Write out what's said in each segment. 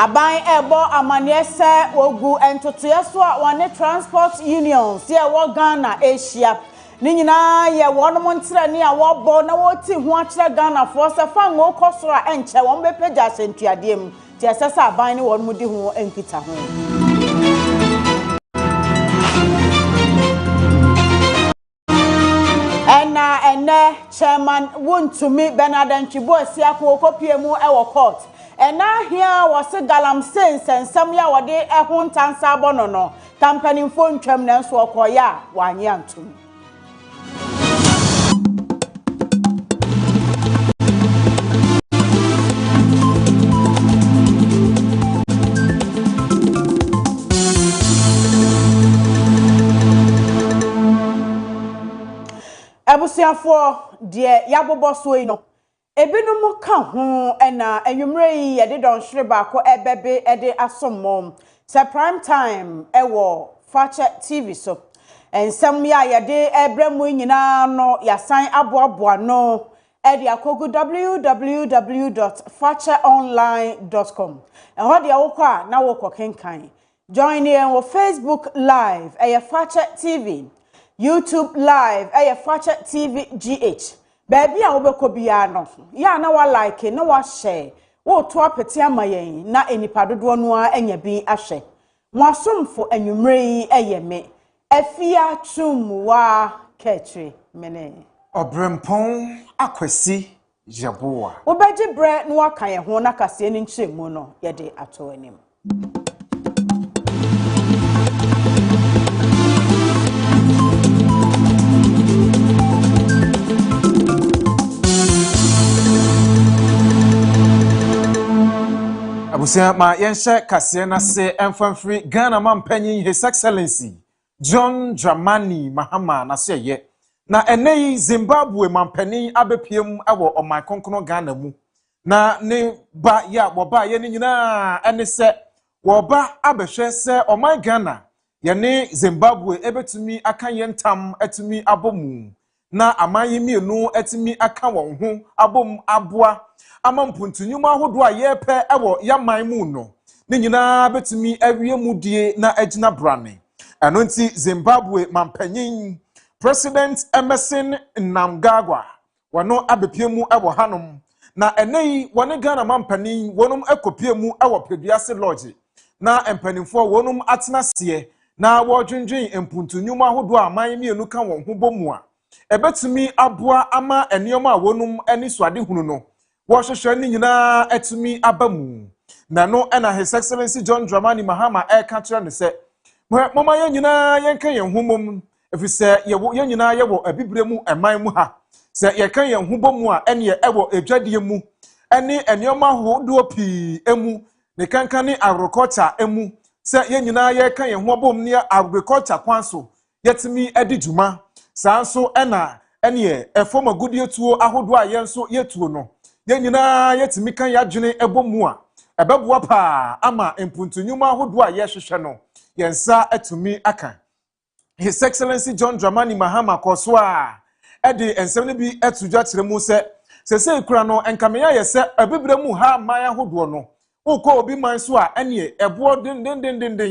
Aban ebo amane se wogu entotoye so a one transport unions ye wo Ghana Asia ni nyina ye wonom ntere ni a wo bo na wo ti ho akere Ghana for se fa ngo kosoro a enche won be pagya sentuade mu ti esesa aban ni wonom di ho enkita ho ene chairman wontumi Bernard Ntwibo asiako okopie mu e wo court ena hia wose galamsen sensam ya wode ehun tansa abono no company fo ntwam na nso okoya wanye antum Abusiafo de yabobo so yi no ebinom ka ho ena enwumre yi ye de don hwere ba ko ebebe e de asommom se prime time ewo Fache TV so ensem ya ye de ebremu nyina no yasan aboaboa no e de akogu www.facheonline.com ho de awokọ a na wokọ kenkan join in wo Facebook live e Fache TV YouTube live Fache TV GH baby a wobekọ bia no ya na wa like na wa share wo to apeti amayen na enipa dodo no a enya bi ahwe mo asomfo anwumre yi me AFIA tumwa Kaakyire mene Obrempong akwasi jaboa wo beji bre no aka ye ho na kase ni nkyeremu no ye de ato anim Abusia ma yenshe kase na se emfamfri Ghana mampanyin His Excellency John Dramani Mahama na se ye na enei Zimbabwe mampanyin abepiem ewo oman konkono Ghana mu na ne ba ya woba ye ni nyina ene se woba abehwe se oman Ghana ye ne Zimbabwe ebetumi aka yentam etumi abomu na amanyi mienu etumi aka won ho abom aboa amampuntunyuma ahodo a yepe ewo yaman mu no ne nyina betumi awie mudie na agina brane eno nti Zimbabwe mampanyin President Emerson Mnangagwa wano abepiemu ewo hanom na enei wone Ghana mampanyin wonum ekopiemu ewo Peduase Lodge na empanimfo wonum atenase na wodwendwen empuntunyuma ahodo a aman mienu ka won ho bomu a ebetumi aboa ama enioma wonum ani suade hunu no wohwehwe ni nyina etumi abamu na no ena His Excellency John Dramani Mahama ka kire ne se mama ye nyina yenka yen humom efise ye nyina ye wo abibre mu eman mu ha se ye kan yen hubomu a ene ye ewo edwadie mu ene enioma hodo pi emu ne kankan ni agriculture emu se ye nyina ye kan yen hubom ne agriculture kwanso yetimi edi djuma sanso ena ene ye efoma gudie tuo ahodo a yenso yetuo no ye nyina yetimi kan yadwene ebomu a ebeboa pa ama empuntunyuma ahodo a yehwehwe no yensa atumi aka His Excellency John Dramani Mahama koso a edi ensem ne bi atudwa kire mu se kura no enkameya ye se abibre mu ha man ahodo no ukọ obi man so a ene ebo den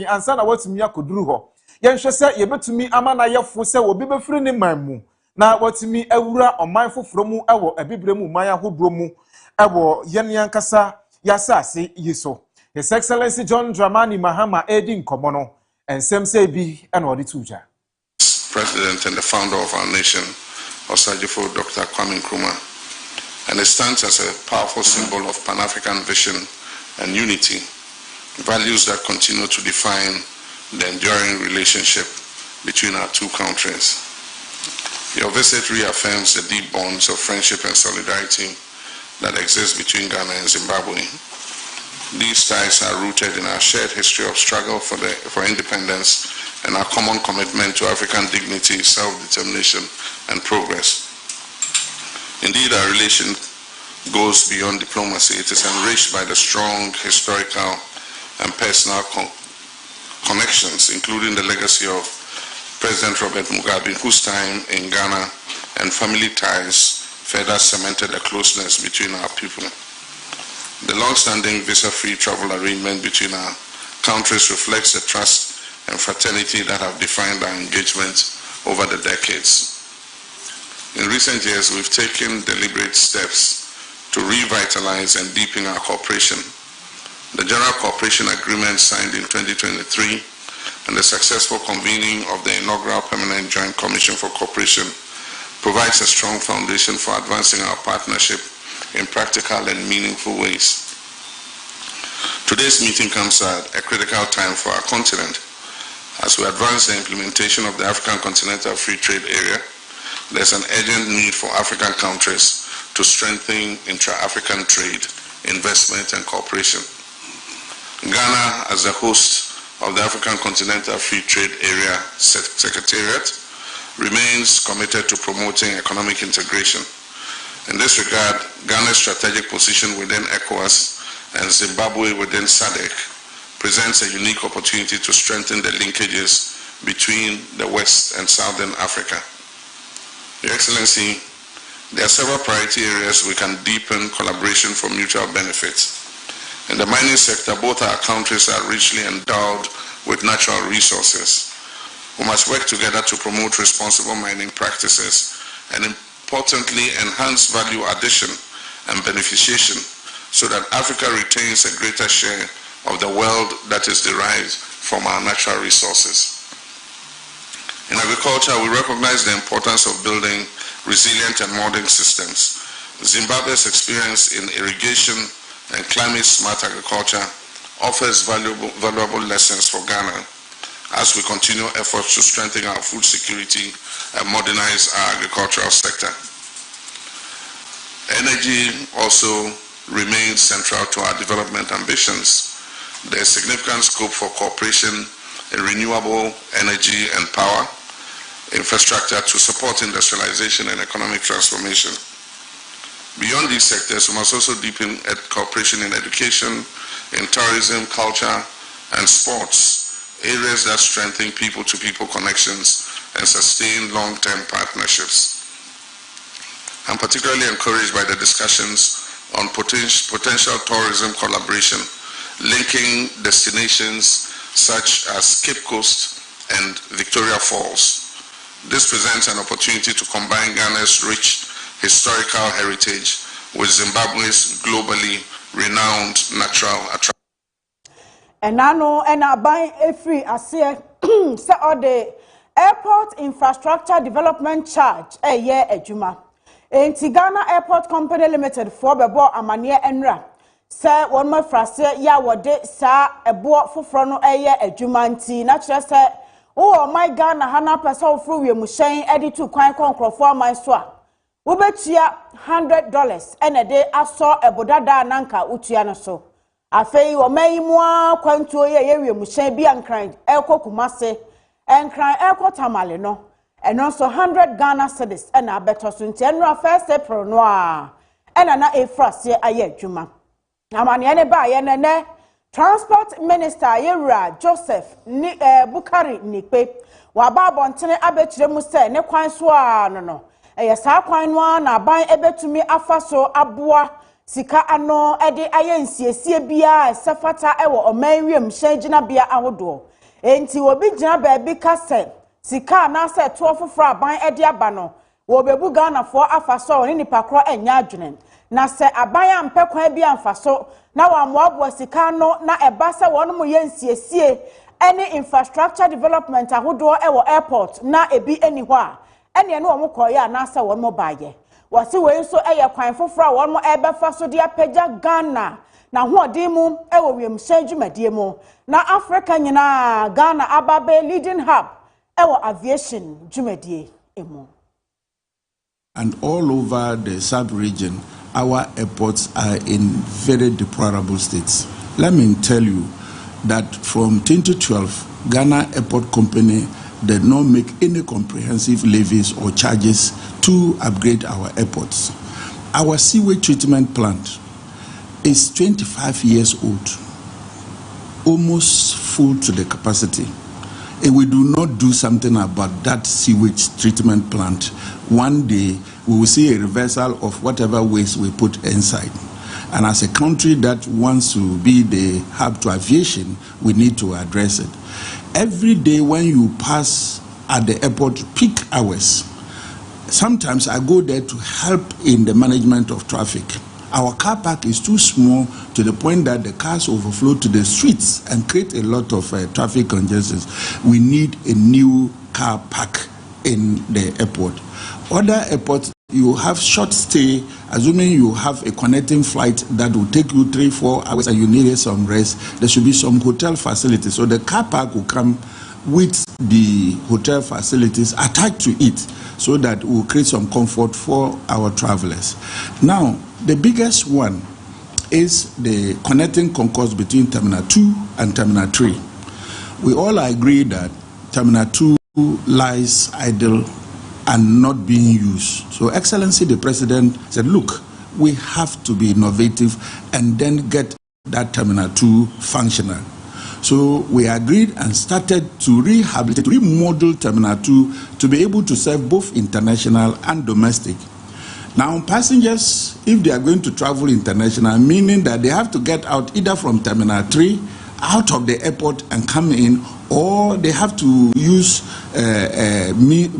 ansa na watumi akoduru ho yenhwe se yebetumi ama na yefo se obi befiri ne man mu na watumi awura oman foforo mu ewo abibre mu man ahodo mu ewo yenian kasa yasase yiso His Excellency John Dramani Mahama edi nkomo no ensem se bi ena odi tuja President and the founder of our nation, Osajifo Dr. Kwame Nkrumah, and it stands as a powerful symbol of Pan-African vision and unity, values that continue to define the enduring relationship between our two countries. Your visit reaffirms the deep bonds of friendship and solidarity that exist between Ghana and Zimbabwe. These ties are rooted in our shared history of struggle for independence and our common commitment to African dignity, self-determination, and progress. Indeed, our relation goes beyond diplomacy. It is enriched by the strong historical and personal connections, including the legacy of President Robert Mugabe, whose time in Ghana and family ties further cemented the closeness between our people. The long-standing visa-free travel arrangement between our countries reflects the trust and fraternity that have defined our engagement over the decades. In recent years, we've taken deliberate steps to revitalize and deepen our cooperation. The General Cooperation Agreement signed in 2023 and the successful convening of the inaugural Permanent Joint Commission for Cooperation provides a strong foundation for advancing our partnership in practical and meaningful ways. Today's meeting comes at a critical time for our continent. As we advance the implementation of the African Continental Free Trade Area, there's an urgent need for African countries to strengthen intra-African trade, investment, and cooperation. Ghana, as the host of the African Continental Free Trade Area Secretariat, remains committed to promoting economic integration. In this regard, Ghana's strategic position within ECOWAS and Zimbabwe within SADC presents a unique opportunity to strengthen the linkages between the West and Southern Africa. Your Excellency, there are several priority areas we can deepen collaboration for mutual benefits. In the mining sector, both our countries are richly endowed with natural resources. We must work together to promote responsible mining practices and, importantly, enhance value addition and beneficiation so that Africa retains a greater share of the wealth that is derived from our natural resources. In agriculture, we recognize the importance of building resilient and modern systems. Zimbabwe's experience in irrigation and climate-smart agriculture offers valuable lessons for Ghana as we continue efforts to strengthen our food security and modernize our agricultural sector. Energy also remains central to our development ambitions. There is significant scope for cooperation in renewable energy and power infrastructure to support industrialization and economic transformation. Beyond these sectors, we must also deepen cooperation in education, in tourism, culture, and sports, areas that strengthen people-to-people connections and sustain long-term partnerships. I'm particularly encouraged by the discussions on potential tourism collaboration, linking destinations such as Cape Coast and Victoria Falls. This presents an opportunity to combine Ghana's rich historical heritage with Zimbabwe's globally renowned natural attractions. And I know, and I buy a free, I say, the Airport Infrastructure Development Charge, a year a Juma. In Ghana Airport Company Limited for Bebo Amania Enra. Sir, one more phrase, ya wade, sir, a board for frono a year a Jumanti, natural say. Oh, my Ghana hana person through your machine edit to quite conquer for my swap. Ubetia $100 and a day I saw a bodada nanka utiana so. I fay or may moi quanto ye machine be uncrined, elko kumase, and cry elko tamalino, and also 100 Ghana cedis and a better soon tenra first April noir, and an a frost ye a ye juma. Amani by and Transport Minister Yera Joseph Bukari Nipe waba bontene abetire mu se ne kwan so no sa kwan no na ban ebetumi afaso aboa sika ano ede ayensiese bia sefata ewo omanwiem hyangina bia ahodo enti obi gina ba bi kase sika na se to foforo ban ede aba no wo bebu Ghana fo afaso ne nipa kro enya adwenen na se aban ampe kwan bia amfaso na wa moabo sika no na eba se won mu yensiesie any infrastructure development ahodo ewo airport na ebi eni ho a ene no mo koye na se won mo baaye wase we so eye kwan foforo won mo ebe fa so dia pagya Ghana na hoodin mu ewo wiem shanjumadie mu na Africa nyina Ghana ababe leading hub ewo aviation jumadie emu. And all over the sub-region, our airports are in very deplorable states. Let me tell you that from 2012, Ghana Airport Company did not make any comprehensive levies or charges to upgrade our airports. Our sewage treatment plant is 25 years old, almost full to the capacity. And we do not do something about that sewage treatment plant, one day we will see a reversal of whatever waste we put inside. And as a country that wants to be the hub to aviation, we need to address it. Every day when you pass at the airport peak hours, sometimes I go there to help in the management of traffic. Our car park is too small to the point that the cars overflow to the streets and create a lot of traffic congestion. We need a new car park in the airport. Other airports, you have short stay, assuming you have a connecting flight that will take you 3-4 hours and you need some rest. There should be some hotel facilities. So the car park will come with the hotel facilities attached to it so that will create some comfort for our travelers. Now, the biggest one is the connecting concourse between Terminal 2 and Terminal 3. We all agree that Terminal 2 lies idle and not being used. So, Excellency, the President said, look, we have to be innovative and then get that Terminal 2 functional. So we agreed and started to rehabilitate, remodel Terminal 2 to be able to serve both international and domestic. Now, passengers, if they are going to travel international, meaning that they have to get out either from Terminal 3, out of the airport and come in, or they have to use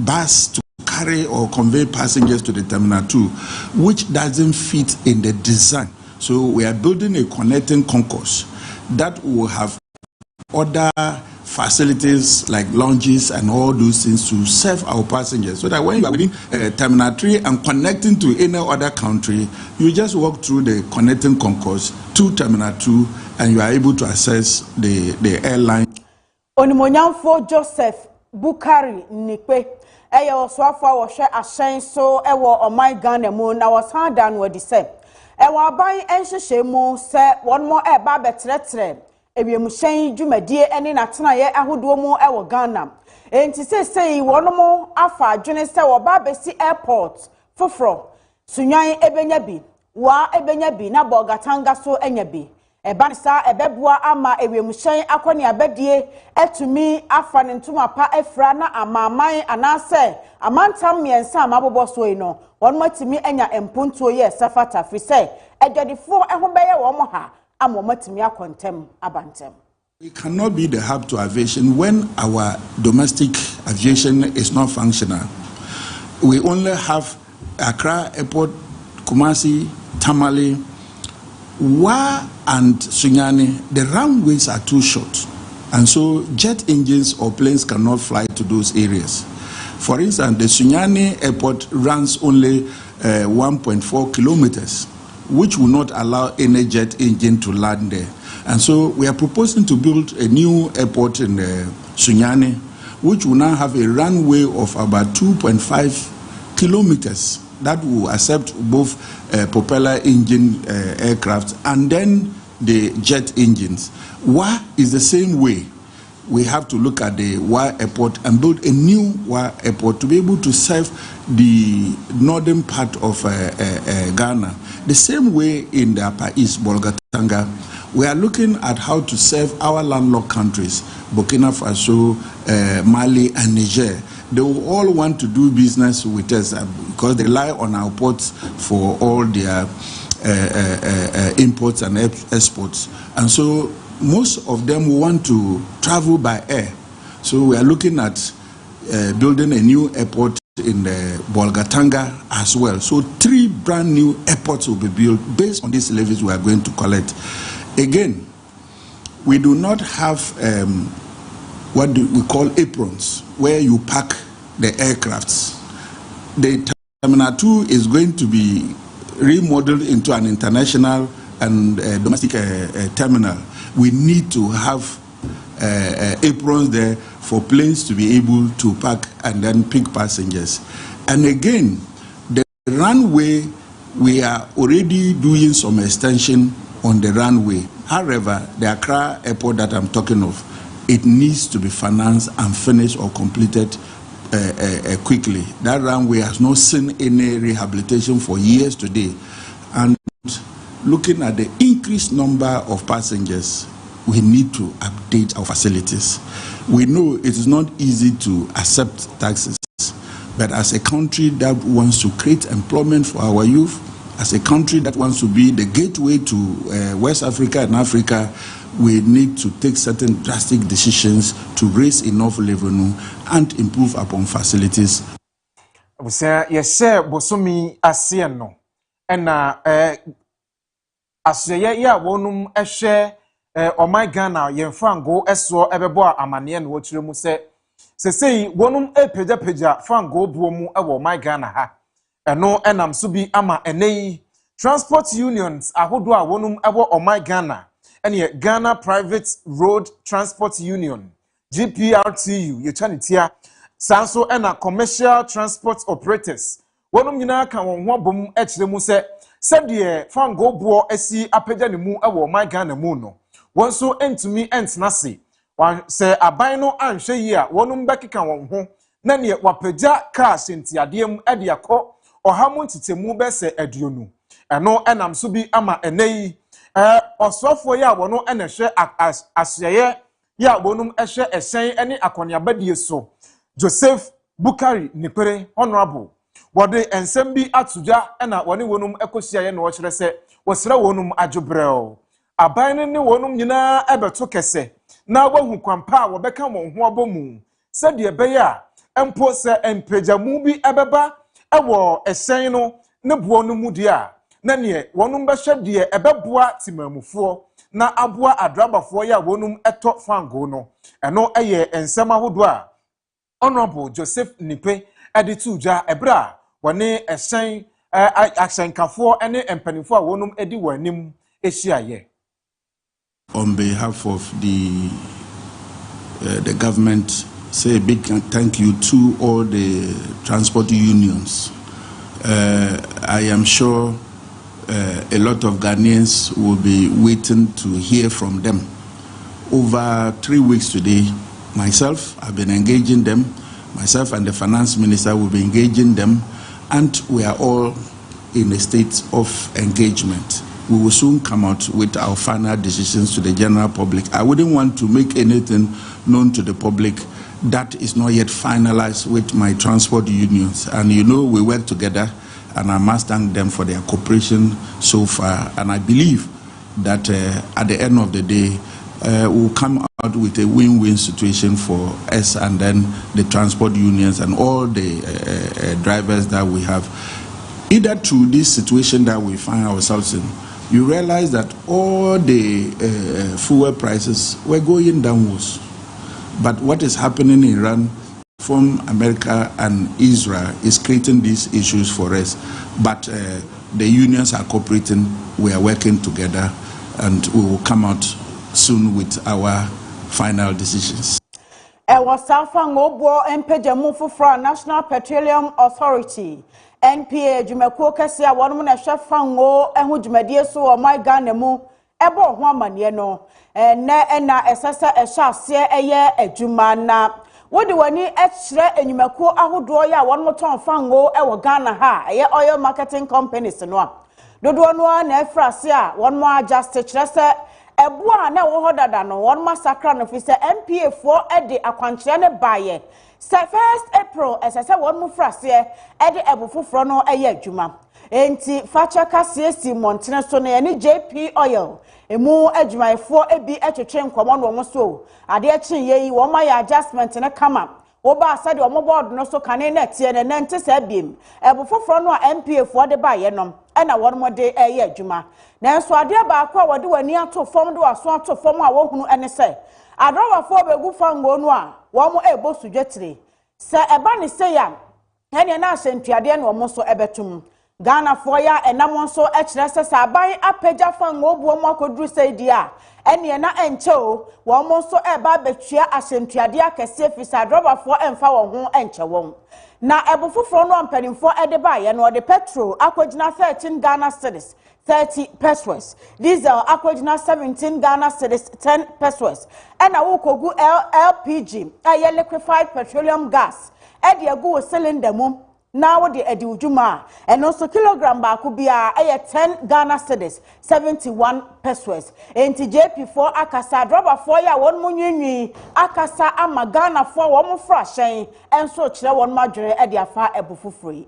bus to carry or convey passengers to the Terminal 2, which doesn't fit in the design. So we are building a connecting concourse that will have other facilities like lounges and all those things to serve our passengers, so that when you are within Terminal 3 and connecting to any other country, you just walk through the connecting concourse to Terminal 2 and you are able to access the airline. Onimonyamfo Joseph Bukari Nikwe eye oswafo wo hwe so ewo oman Ghana mu na wasanda no adi se ewo aban enhyehyɛ mu se wonmo eba betretre ebiemhyɛn dwumadie ene natenaye ahodo mu ewo Ghana enti sesei wonmo afa adwene se wo ba besi airport foforo sunyan ebenya bi wa ebenya bi na bogatanga so enya bi ebansa ebebua ama ewiemhyɛn akɔne abadie etumi afa ne ntoma pa efra na amaman anase amantam miensa amabobo so yi no wonmo timi enya empuntuo ye safata fi se edwadifo ehobeye wo ha. We cannot be the hub to aviation when our domestic aviation is not functional. We only have Accra Airport, Kumasi, Tamale, Wa and Sunyani. The runways are too short, and so jet engines or planes cannot fly to those areas. For instance, the Sunyani Airport runs only 1.4 kilometers. Which will not allow any jet engine to land there. And so we are proposing to build a new airport in Sunyani, which will now have a runway of about 2.5 kilometers that will accept both propeller engine aircraft and then the jet engines. Wa is the same way. We have to look at the Wa airport and build a new Wa airport to be able to serve the northern part of Ghana. The same way in the Upper East, Bolgatanga, we are looking at how to serve our landlocked countries, Burkina Faso, Mali, and Niger. They will all want to do business with us because they rely on our ports for all their imports and exports. And so most of them want to travel by air. So we are looking at building a new airport in Bolgatanga as well. So 3 brand new airports will be built based on these levies we are going to collect. Again, we do not have what we call aprons where you park the aircrafts. The Terminal 2 is going to be remodeled into an international and domestic terminal. We need to have aprons there for planes to be able to park and then pick passengers. And again, the runway, we are already doing some extension on the runway. However, the Accra airport that I'm talking of, it needs to be financed and finished or completed quickly. That runway has not seen any rehabilitation for years today. And looking at the increased number of passengers, we need to update our facilities. We know it is not easy to accept taxes, but as a country that wants to create employment for our youth, As a country that wants to be the gateway to West Africa and Africa, we need to take certain drastic decisions to raise enough revenue and improve upon facilities. We say yes, bosomi asien no, and asye ya wonum ehwe my Ghana yemfango eso ebebo amane no wotire mu se sei wonum epeja fango buomu ewo my Ghana ha eno enam so bi ama enei transport unions ahodo a wonum ewo my Ghana ene Ghana Private Road Transport Union GPRTU yechanitia sanso ena commercial transport operators wonum nyina kan won ho bom ekire mu se de fango buo asi apeja ne mu ewo my Ghana mu no wonso entumi entnase wan se aban no anhwe yi a wonum bekeka won ho na ne wapeja car sentiadem ede akọ ohamu ntitemu be se aduonu eno enam so bi ama enei osofo ya wono enehwe asyeye ya wonum ehwe esen ene akoniabadie so Joseph Bukari Nipere honorable wode ensem bi atuja ena woni wonum ekosiaye no kire se wosra wonum adwobrel aban ne wonum nyina ebeto kese na wahu kwampa wobeka won ho abomu se de beya empo se empejamu bi ebeba ewo esen no ne buo no mu dia na ne wonum behwe de ebeboa timamufo na aboa adrabafo ya wonum eto fango no eno eye ensem ahodo a honorable Joseph Nipe edituja ebra wone esen aksenkafo ene empanifo a wonum edi wanim ehyiaye. On behalf of the government, say a big thank you to all the transport unions. I am sure a lot of Ghanaians will be waiting to hear from them. Over 3 weeks today, myself, I've been engaging them. Myself and the finance minister will be engaging them, and we are all in a state of engagement. We will soon come out with our final decisions to the general public. I wouldn't want to make anything known to the public that is not yet finalized with my transport unions. And you know, we work together, and I must thank them for their cooperation so far. And I believe that at the end of the day, we'll come out with a win-win situation for us and then the transport unions and all the drivers that we have. Either through this situation that we find ourselves in, you realize that all the fuel prices were going downwards. But what is happening in Iran from America and Israel is creating these issues for us. But the unions are cooperating, we are working together, and we will come out soon with our final decisions. Was Ngobo Empejamu for National Petroleum Authority. NPA Jumeko Kasia, one woman, a chef fango, and who Jumedia so my Ganemu, Ebo woman, ye know, and na assessor a shall say a year a Jumana. What do I need extra and you may call a draw ya one more time fango, a Ghana ha, a oil marketing companies and one. Do one Efrasia, one more just a chester. Ebua na wo hoda da no one massacre no fi se MPA 4 e de akwankyere ne baye se 1st April esese won mu frase e de ebufoforo no eye adwuma enti facha kase si montene so na ne JP oil emu adwumayefo ebi etwetwe nkomo no mo so ade a chin yi wo ma ya adjustment ne kama wo ba asa de wo board no so kane na tie ne nte sa biem ebufoforo no a MPA 4 de baye no e na won mo de eye adwuma nanso ade ba akwa wode wani ato fom do aso ato fom a wo hunu ene se adrawafo begu fango no a wo mo ebo sudwetire se eba ne se ya ene na asentuade na wo mo so ebetum Ghana for ya enam so ekire se saban apagya fango buo mo akoduru se di a ene na enche o wo mo so eba betua asentuade akese fi adrawafo emfa wo ho enche won na ebufufo no ampanimfo ede ba ye no de petrol akogina 13 Ghana cedis 30 pesos. Diesel akwajina 17 Ghana cedis 10 pesos. And a wokogu LPG, a liquefied petroleum gas. Edi agu cylinder mum. Now the edi ujuma. And also kilogram bakubia a 10 Ghana cedis 71 pesos. Enti JP4 akasa droba 4 ya 1 munyinyi. Akasa ama Ghana 4 1 frashen. And so chile 1 majore edi afa ebufu free.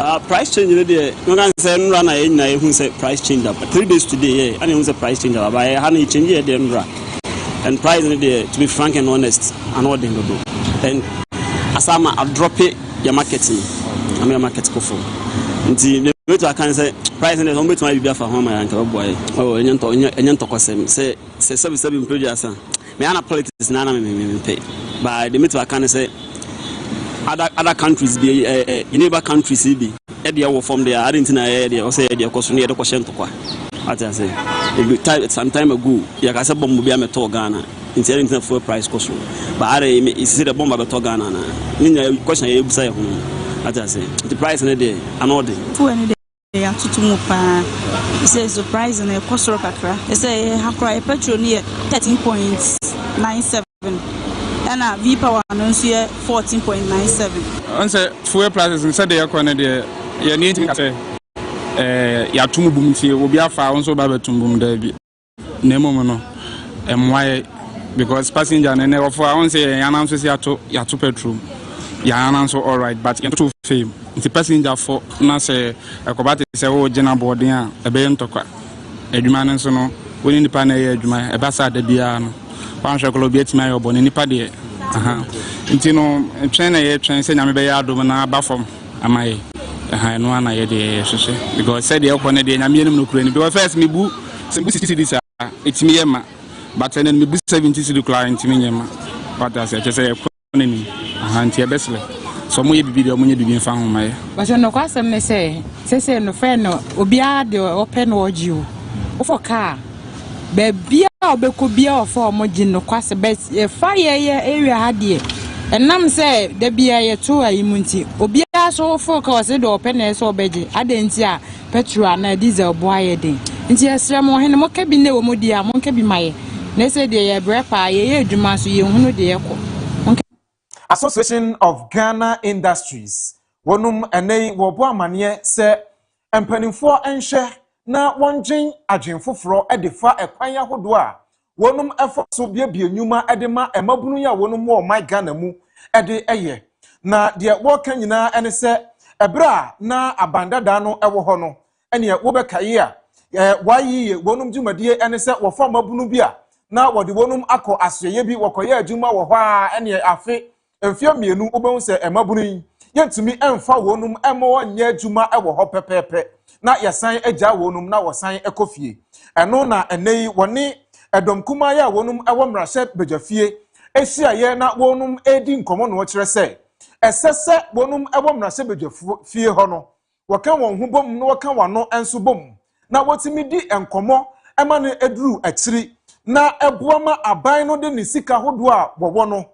Price change there. No can say no run na who say price change up. 3 days today, and who say price change up. But I change there no. And price there, to be frank and honest, I know they do. And as I drop it, your marketing. I'm your market go for. Nti the way I can say price there on bet my be for home and boy. Oh, enyen to kwasem. Say 7 producer. Me ana politics na me pay. But the meet I can say other countries be neighbor countries be e dey wo from there Argentina e dey o say e dey koso ne e dey question to kwa what I say some time ago ya ka say bomb bi ameto Ghana nti Argentina fuel price koso but are is the bomb abeto Ghana na ninya question e busa e ho what I say the price na dey anode fuel ne dey atutu mu pa say surprise na koso kakra say hakra petrol ne 13.97 and V power announce 14.97. On say fuel prices inside the economy there you need to say ya tumu bum tie obi afa on so ba betum bum da bi nemo mo no why because passenger na offer on say ya announce say ya to petrol ya announce all right but you to fame the passenger for na say ekobate say o gina boarding a e be ntokwa adwuma no so no woni nipa na ye adwuma e ba sa da bia no pansha ko bi etima yo boni nipa de nti no twen na ye twen se nyame be ya adom na ba fom amaye no ana ye de hwehwe because said ye ko ne de nyame enim no kura ni because first me bu 60 this etimi ye ma but then me bu 70 cedi kura etimi ye ma but as ye say ko ne ni nti e besle so mo ye bibi de mo nye bibi fa ho maye but no kwa sem ne say no fe no obi a de open oji o for car bebia obeko bia ofo mo gi no kwase bet e fa ye area ha de enam say da bia ye to ayimunti obia so for ka wase de open e so obeji adenti a petrol na diesel bo aye den nti esre mo hene mo ka bi ne wo mo dia mo ka bi maye na say de ye brepa ye adwuma so ye hunu de ye ko Association of Ghana Industries wonum enei wo bo amane se empanimfo enhwe na wonjin adwenfoforo edefa ekwan yahodo a wonum efo so biebie nyuma edema emabunu ya wonum wo my Ghana mu ede eye na de wo kan nyina ene se ebra na abandada no ewo ho no ene wo bekaye a wayiye wonum dwumadie ene se wo fa mabunu bi a na wode wonum akọ asoye bi wokoye adwuma wo ho a ene afi emfia mienu wobehun se emabunu yentumi emfa wonum emo nya adwuma ewo ho pepepe na yasan agya wonum na wosan ekofie eno na enei woni edomkuma ya wonum ewo mrahye bejafie ehia na wonum edi nkomo no kire se esese wonum ewo mrahye bejafie ho no wokan won hubom no wokan wano enso bom na wotimi di enkomo ema ne eduru akiri na eboama aban no de ne sika hodo a wowo no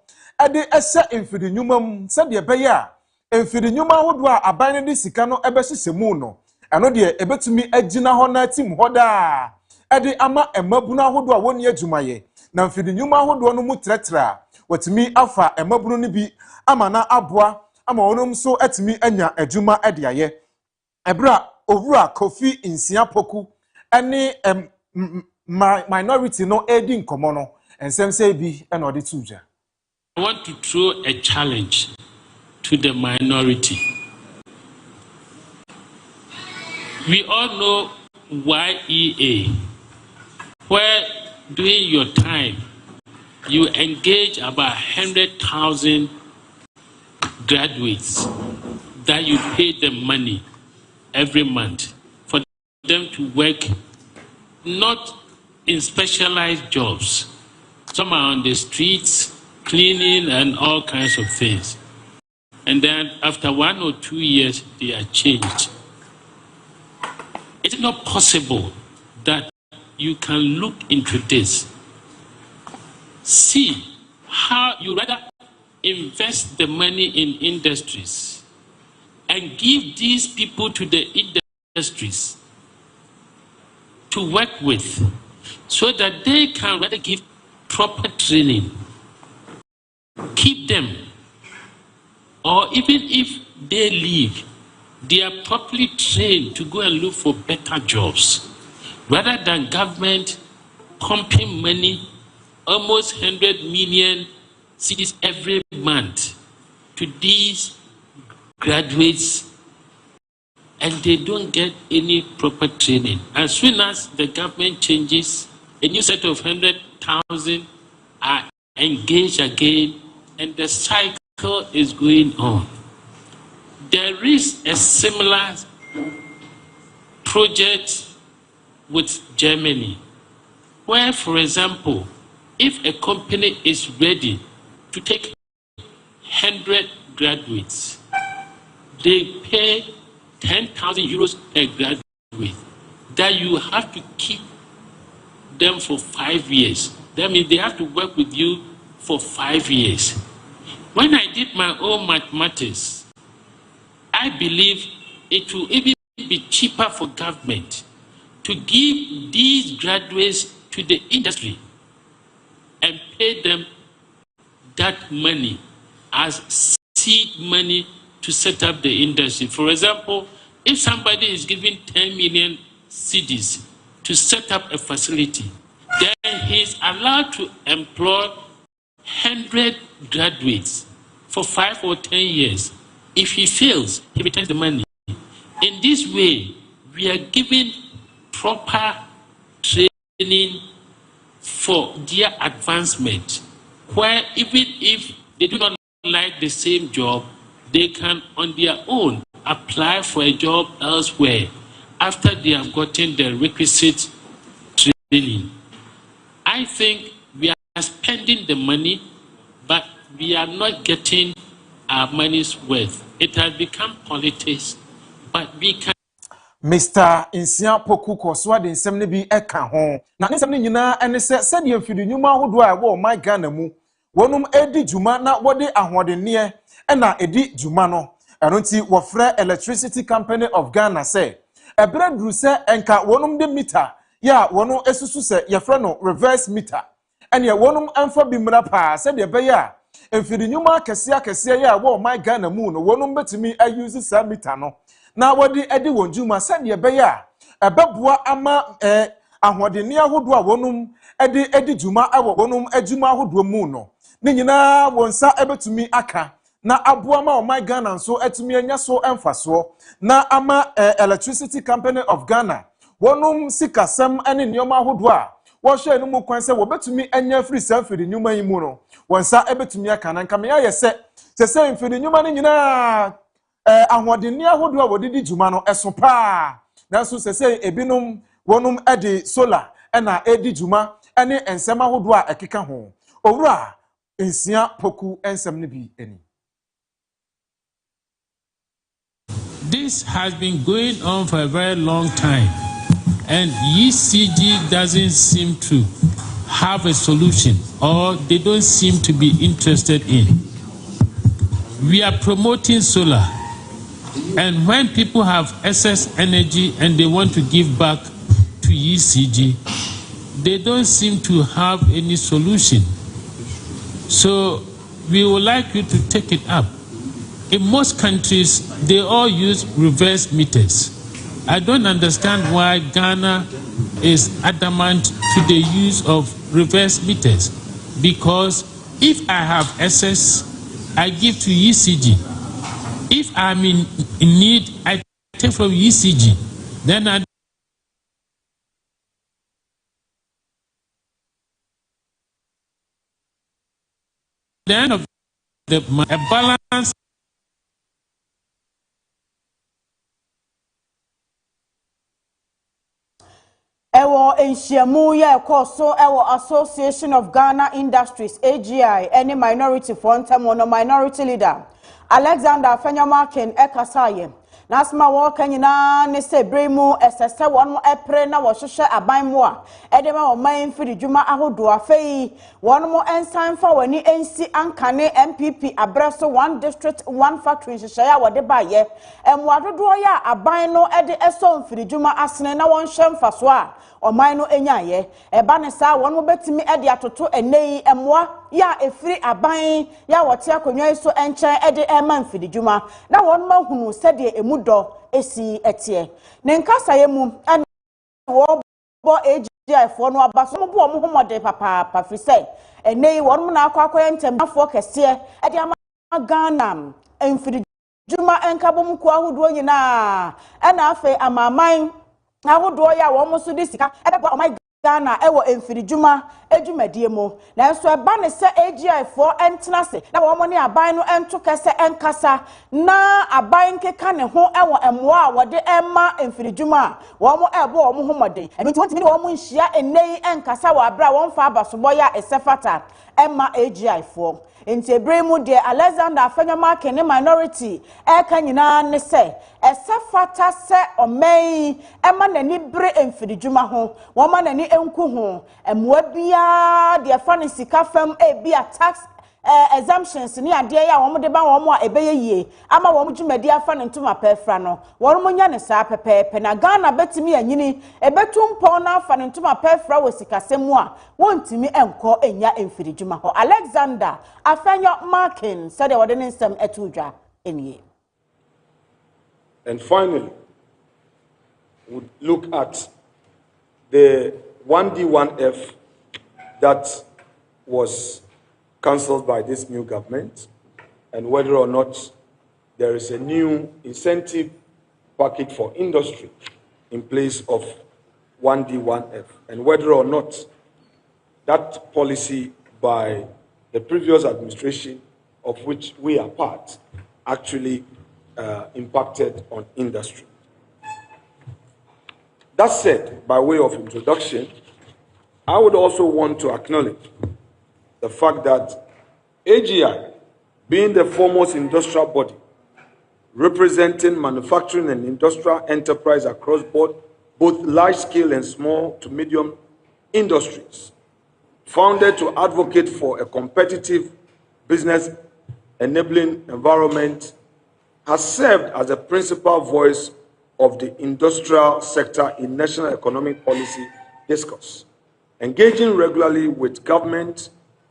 ede ehye emfidi nyumam se de beye a emfidi nyuma hodo a aban no de sika no ebehyehyemu no eno de ebetumi agina ho na tim hoda ede ama emabunu ahodo a woni adwumaye na mfidi nyuma ahodo no mu tretra watimi afa emabunu ni bi ama na aboa ama wonum so atimi anya adwuma ede aye ebra ovura kofi insia poku ene minority no edi nkomo no ensem say bi ena ode tuja. I want to throw a challenge to the minority. We all know YEA, where during your time you engage about 100,000 graduates that you pay them money every month for them to work not in specialized jobs. Some are on the streets, cleaning and all kinds of things. And then after 1 or 2 years, they are changed. It's not possible that you can look into this. See how you rather invest the money in industries and give these people to the industries to work with so that they can rather give proper training. Keep them. Or even if they leave, they are properly trained to go and look for better jobs. Rather than government pumping money, almost 100 million cedis every month to these graduates and they don't get any proper training. As soon as the government changes, a new set of 100,000 are engaged again, and the cycle is going on. There is a similar project with Germany, where, for example, if a company is ready to take 100 graduates, they pay 10,000 euros per graduate, that you have to keep them for 5 years. That means they have to work with you for 5 years. When I did my own mathematics, I believe it will even be cheaper for government to give these graduates to the industry and pay them that money as seed money to set up the industry. For example, if somebody is given 10 million cedis to set up a facility, then he's allowed to employ 100 graduates for 5 or 10 years. If he fails, he returns the money. In this way, we are giving proper training for their advancement, where even if they do not like the same job, they can on their own apply for a job elsewhere after they have gotten the requisite training. I think we are spending the money, but we are not getting our money's worth. It has become politics, but we can. Mr. Insia Poku Koswa de nsem ne bi eka ho na nsem ne nyina ene se de mfidi nyuma hodo a wo my Ghana mu wonum edi juma na wode ahodene na edi juma no eno nti wofre Electricity Company of Ghana say ebredru se enka wonum de meter ya wono esusu se yefre no reverse meter ene wonum amfa bi mra pa se de be ya mfidi nyuma kese ya wo my Ghana mu no wonum betimi use sa meter no na wodi edi wonjuma sane be ya ebeboa ama ahodene ahodo a wonum edi juma awo wonum ajuma ahodo mu no ne nyina wonsa ebetumi aka na aboa ma o my Ghana nso etumi anya so emfaso na ama Electricity Company of Ghana wonum sikasem ene nioma ahodo a wo hwe enu mu kwan se wo betumi anya free samfiri nyuma yi mu no wonsa ebetumi aka na nka me ya yese se mfiri nyuma ne nyina ahodene ahodo a wodidi juma no eso pa na so se ebinom wonum edi solar na edi juma ene ensem ahodo a ekeka ho owura Insia Poku ensem ne bi eni. This has been going on for a very long time, and ECG doesn't seem to have a solution, or they don't seem to be interested in. We are promoting solar, and when people have excess energy and they want to give back to ECG, they don't seem to have any solution. So we would like you to take it up. In most countries, they all use reverse meters. I don't understand why Ghana is adamant to the use of reverse meters. Because if I have excess, I give to ECG. If I'm in need, I take from ECG. Then at the end of a balance. Ewo Enshiamu ya koso ewo Association of Ghana Industries AGI any minority no minority leader Alexander Fenyamarkin ekasaye Nasma waka nyina ne se bremu esese wonu epre na wo hwehwe aban mu a edema wo man firi dwuma ahodo afei wonu mo ensan fa wani ensi ankane MPP abreso one district one factory hwehwe ya wode baye emwadodo ya aban no ede eso mfiri dwuma asene na won hwemfaso a oman no enyaye eba ne sa wonu betimi ede atoto enei emwa ya efiri aban ya wote akonwa so enchen ede ema mfiri dwuma na wonu mahunu sede emudo esi etie ne nkasa yemu an wo bo AGI fo no abaso mo bo mo homode papa firi se enei wonu na akwa ntem afo kese ede ama Ghana mfiri Juma enkabom ku ahodoɔ nyinaa ɛna afa amaman ahodoɔ ya wɔn so de sika ɛbɛbɔ ɔman Ghana ewo emfiri juma edwumadie mu na nso eba ne se AGI for entena se na wo ne aban no ento kese enkasa na aban keka ne ho ewo emmoa a wode emma emfiri juma wo mo ebo wo ho mode emi nti wontimi ne wo mo nhia enei enkasa wa abra wo mfa abasobɔ ya esefata emma AGI for Enti Ebremu de Alexander Afenyama kene minority eka nyina ne se esefata se omei ema nani bre emfiri dwuma ho woma nani enku ho emwa bia de fa ne sika fam bia tax exemptions ni ade ya wo de ba wo a ebeye yie ama wo dwumadi afa ne ntoma pefra no wo mo nya ne saa pepepe na Ghana betimi anyini ebetumpo na afa ne ntoma pefra wo sikasemu a wontimi enko enya emfiri dwuma ho Alexander Afenyo Markin said they were the nsem etudwa enie. And finally, we look at the 1D1F that was cancelled by this new government and whether or not there is a new incentive package for industry in place of 1D1F and whether or not that policy by the previous administration of which we are part actually impacted on industry. That said, by way of introduction, I would also want to acknowledge the fact that AGI, being the foremost industrial body representing manufacturing and industrial enterprise across both large-scale and small to medium industries, founded to advocate for a competitive business enabling environment, has served as a principal voice of the industrial sector in national economic policy discourse, engaging regularly with government,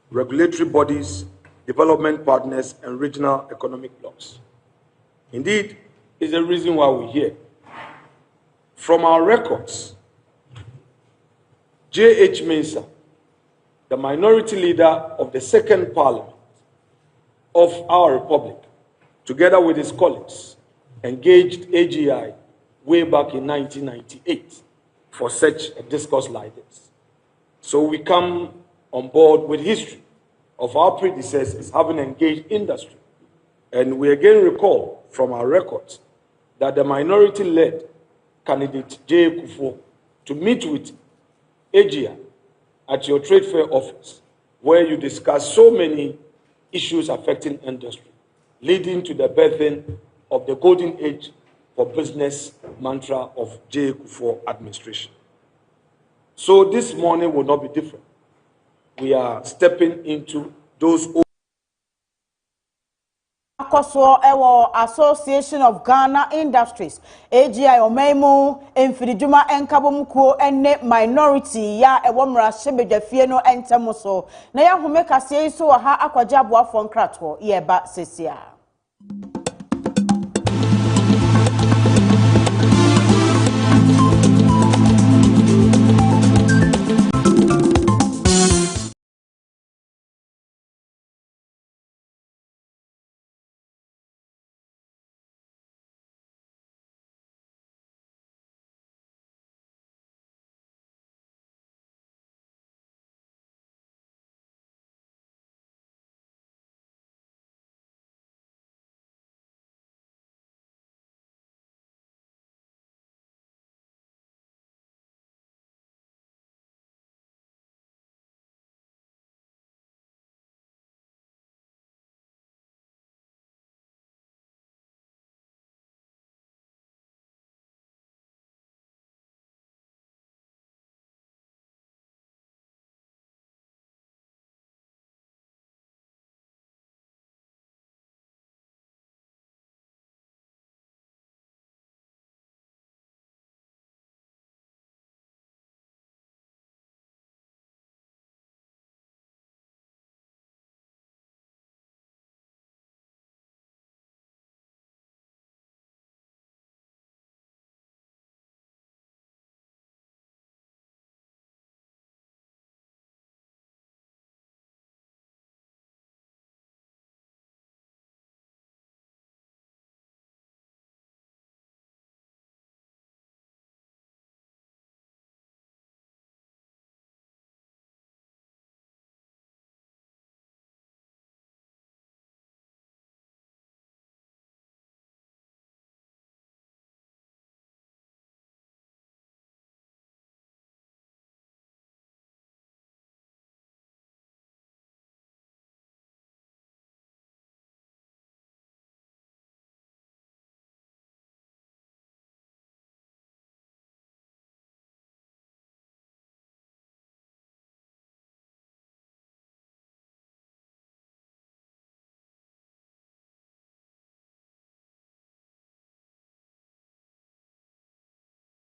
regulatory bodies, development partners, and regional economic blocs. Indeed, is the reason why we're here. From our records, J.H. Mensah, the minority leader of the second parliament of our republic, together with his colleagues, engaged AGI way back in 1998 for such a discourse like this. So we come on board with history of our predecessors having engaged industry. And we again recall from our records that the minority-led candidate J. Kufo to meet with AGI at your trade fair office, where you discuss so many issues affecting industry, leading to the birthing of the golden age for business mantra of J. Kufo administration. So this morning will not be different. We are stepping into those Akoso ewo Association of Ghana Industries AGI omemu emfirijuma enkabomkuo ene minority ya ewo mra shebedwafie no entemuso na ya home kase so ha akwaja aboafo nkrato yeba sesia.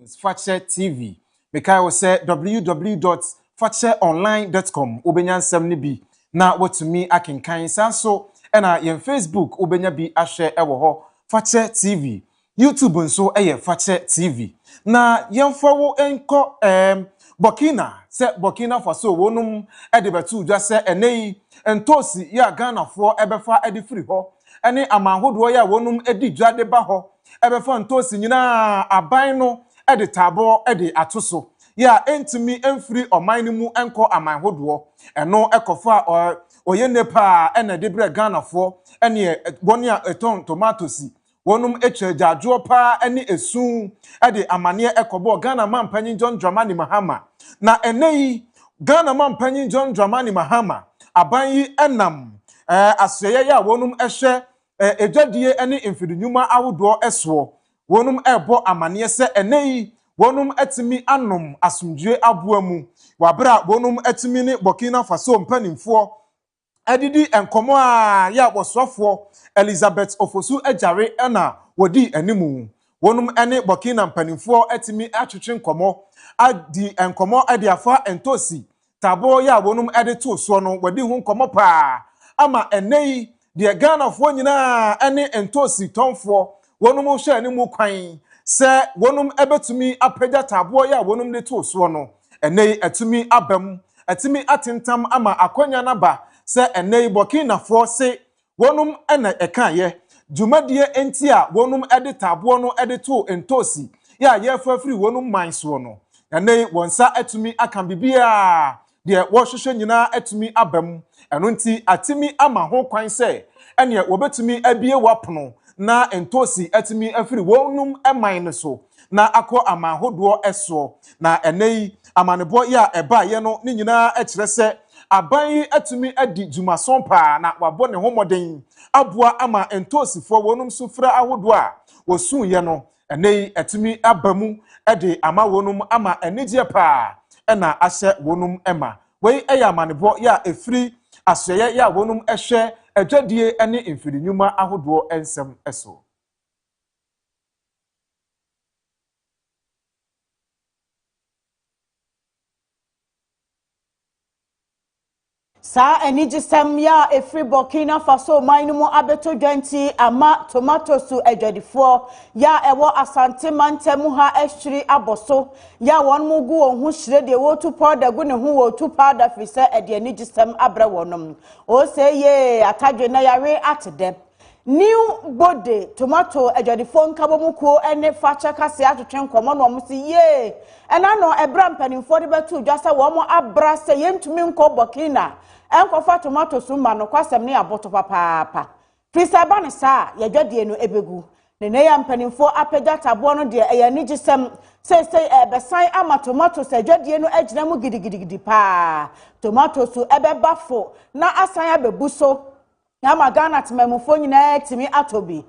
Fache TV. Mekai will say www.facheonline.com. Ubenya nsem ni bi na watumi akenkan sanso ena yen Facebook ubenya bi ahwe ewo ho Fache TV. YouTube nso eye Fache TV. Na yen fowo enko Burkina Faso wonum ede betu dwa se enei entosi ya Ghana fo ebefa ede free ho ene amanhodo ya wonum edi dwa de ba ho ebefa ntosi nyina aban no ede tabo ede atoso ya entimi emfiri oman mu enko amanhodo eno ekofa oye nepa ene de bre Ghana fo ene boni a eton tomatoes wonum echejajo pa ene esu ede amane ekobo Ghana man panyin John Dramani Mahama na enei Ghana man panyin John Dramani Mahama aban yi enam aseye ya wonum ehwe ejadie ene infidunuma awodo eso wonum ebo amane se enei wonum etimi anom asumdue aboamu wabra wonum etimi ni Burkina Faso mpanimfo adidi enkomo a ya bosofo Elizabeth Ofosu ejare na wodi animu wonum ene Burkina mpanimfo etimi atwetwe nkomo adi enkomo ade afa entosi tabo ya wonum ede to so no wadi hu nkomo pa ama enei de Ghana fo nyina ene entosi tonfo wonum hwe animu kwan se wonum ebetumi apagya tabo ya wonum de to so no enei etumi abam etimi atentam ama akonya naba se enei Burkina fo se wonum ena ekaye jumadie enti a wonum ede tabo no ede to entosi ya ye fafiri wonum manso no enei wonsa etumi akan bibia de wo hwehwe nyina etumi abam eno nti atimi ama ho kwan se ene wobetumi abie wapono na entosi etimi afiri wonum eman ne so na akọ amanhodo eso na enei amanebo ya eba ye no ni nyina ekire se aban yi etumi adi jumason pa na wabo ne homoden aboa ama entosifo wonum sufra ahodo a wosun ye no enei etumi abamu ede ama wonum ama enigye pa na ahye wonum ema wei eya amanebo ya efiri asoye ya wonum ehwe adwadie ene infidinwuma ahodo ensem eso Sa enigisem ya efri Burkina Faso mainumu abeto dwanti ama tomatoes adwadifo ya ewo asante mantemu ha ehwiri aboso ya won mugu ohun hire de wo tu powder gu ne hu wo tu powder fi se ede enigisem abre wonom o se ye atadwe na yare atde new body tomato adwadifo nkabomuko ene facha kase atwetwe nkomo no mo si ye ena no ebra mpanimfo de betu dwasa wo mo abra se yentumi nko Burkina enkofa tomato suma no kwasem ne aboto papa frisa bane sa yadwadie no ebegu ne ya mpanimfo apagya tabo no de eya nigisem sei besan ama tomato se adwadie no agina mu gidigidi pa tomato su ebebafo na asan abebuso na magana temamufo nyina etimi atobi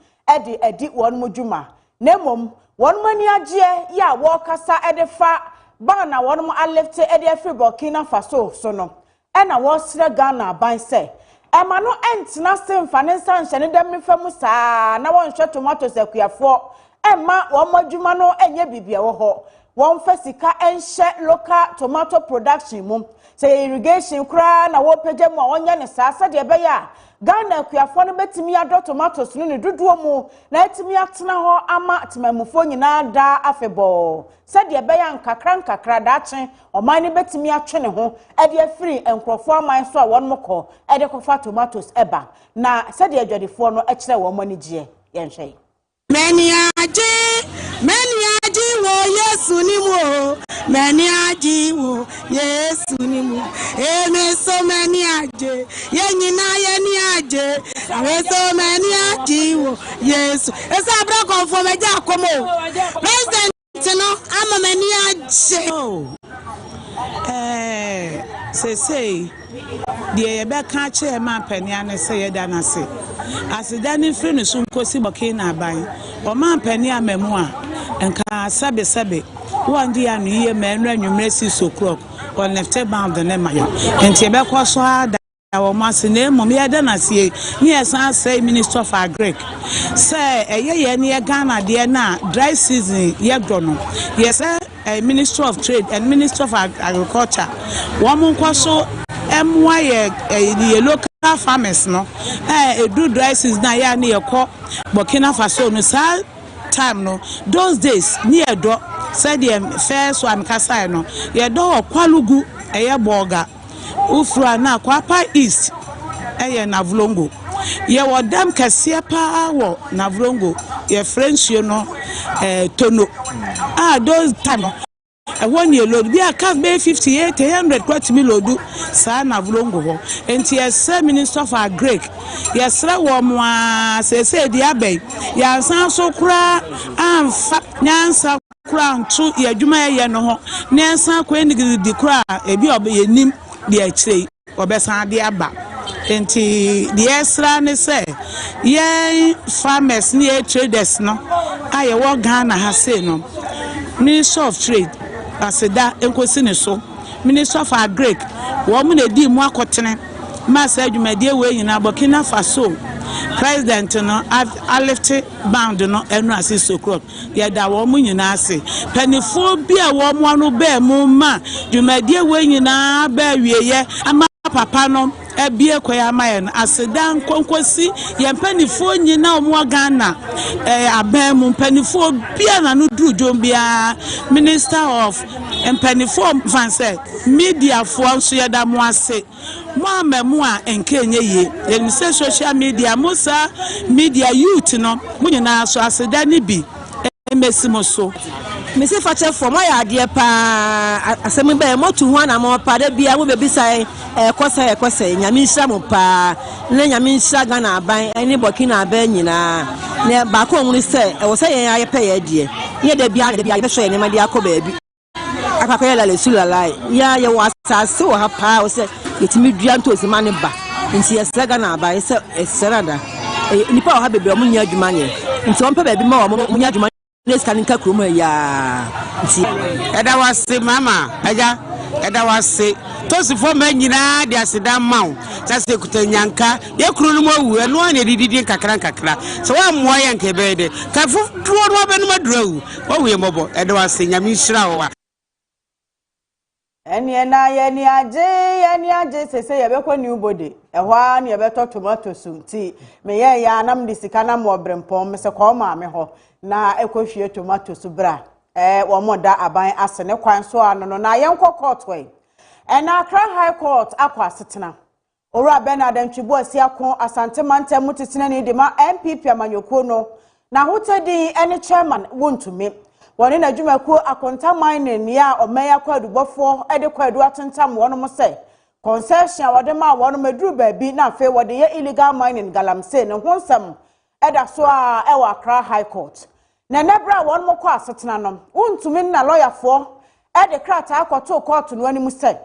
edi won mudwuma nemom won mani agye ya wo kasa edefa bana won mu alefte edefa Burkina Faso so no ena wo sre Ghana ban se ema no entina semfa ne sanhye ne dem famu saa na won hwe tomatoes akuafo ema won madwuma no enye bibia wo ho won fa sika enhye local tomato production mum say irrigation kra na wo pagya mu a wonya ne saa sade be ya Ghana akuafo no betimi adɔ tomatoes no ne dodoɔ mu na etimi atena ho ama temamufo nyina da afebɔ sɛde be ya nkakra daakye ɔman ne betimi atwe ne ho ɛde afiri enkrofo aman so a wɔn mokɔ ɛde kɔfa tomatoes eba na sɛde adwadefo no ɛkyerɛ wɔn mani gye yɛnhwɛ many aji wo Yesu ni mo many aji wo Yesu ni mo me so many aji yenyina ye ni aji me so many aji wo Yesu esa bra konfo me ja komo president no ama many aji say the Rebecca chairman penny and say danase as the Danny friend soon kosi Burkina ban or man penny a memoir and ka sabe one day and year man ran you mercy so clock or left bound the name and Tebecco so our Massine, Momia Danasi, near San say Minister of Agric. Say, a year near Ghana, dear na, dry season, Yagono. Yes, sir, a Minister of Trade and Minister of Agriculture. One so MY, the local farmers, no, do dry season, na near Corp, Burkina Faso, no, sir, time, no, those days, near do, said the first one, Casano, your door, Qualugu, a borga. Ufra na kwapa east eye Navlongo ye wodam kase pa wo Navlongo ye French you know tono those time one year load be a cash be 58 100 kwat mi lodu sa Navlongo ho enti yes Minister of Agric yes ra wo mo se di abai ya san so kura amfa nyansa kura ntu ye adwuma ye no ho nyansa kwa ndigidi kura ebi obeyenim the actually obesan de aba enti the extra ne say ye farmers near traders no aye wo Ghana ha say no Minister of Trade aseda enkosi ne so Minister of Agric wo mu na di mu akotene ma say adwumade we nyina Burkina Faso President no I left bound no enu ase sokro ye da wo mu nyina ase penifo bia wo mu anu be mu ma dwumade we nyina ba wieye ama papa no ebie kwaya mayen asedan konkosi ye penifo nyina mu Ghana aban mu penifo bia na no duru jombia Minister of penifo fanse media fo so ye da mu ase mo a enkenye ye yen say social media musa media youth no munyina so aseda ni bi emesimo so mesi fache for my ade pa asemi be motu ho na mo pa da bia wo bebi sai ekosa nyame nhira mo pa le nyame nhira Ghana aban eni Burkina aban nyina ne ba ko nwuni se e wo se yen aye pe ye de ye da bia be so ye ne ma de akoba bi akapa ya la sulalai ya ye wasase wo ha pa wo se yetimi dua nto ozima ba nti yesra Ghana ba yese esrada nipa wo ha bebe omu nya adwuma ne nti won pe ba bi ma wo nya adwuma ne scan nka kromo ya nti eda wase mama aja eda wase tosi fo ma nyina de aseda mawo tase kutanyanka ye kru no mawu eno ane dididi kakra so wa mo ye nka be de ka fu tuwo no be no madurawu wo we mobo eda wase nyame nhira wo eni na ye ni aje sese ye be kwa new body ehwa na ye be to tomato soup ti me ye ya nam de sika na mo Obrempong me se ko ma me ho na ekohwie tomato soup bra wo mo da aban ase ne kwan so ano na ye nkọ court we na Accra High Court akwa asetena owura Bernard Ntwibu asiakon asante mantem mutitena ni de ma MPP amanyokuo no na hotedi ene chairman wontumi woni na dwumakuo akonta mining ya omeya kwadubofo ede kwadu atentam wono mo se concession wode ma wono meduru baabi na afi wode ye illegal mining galamse ne honsam eda so a ewa Accra High Court na nebra wono mo kwa asetena no wontumi na lawyer fo ede krata akoto court no ani mu se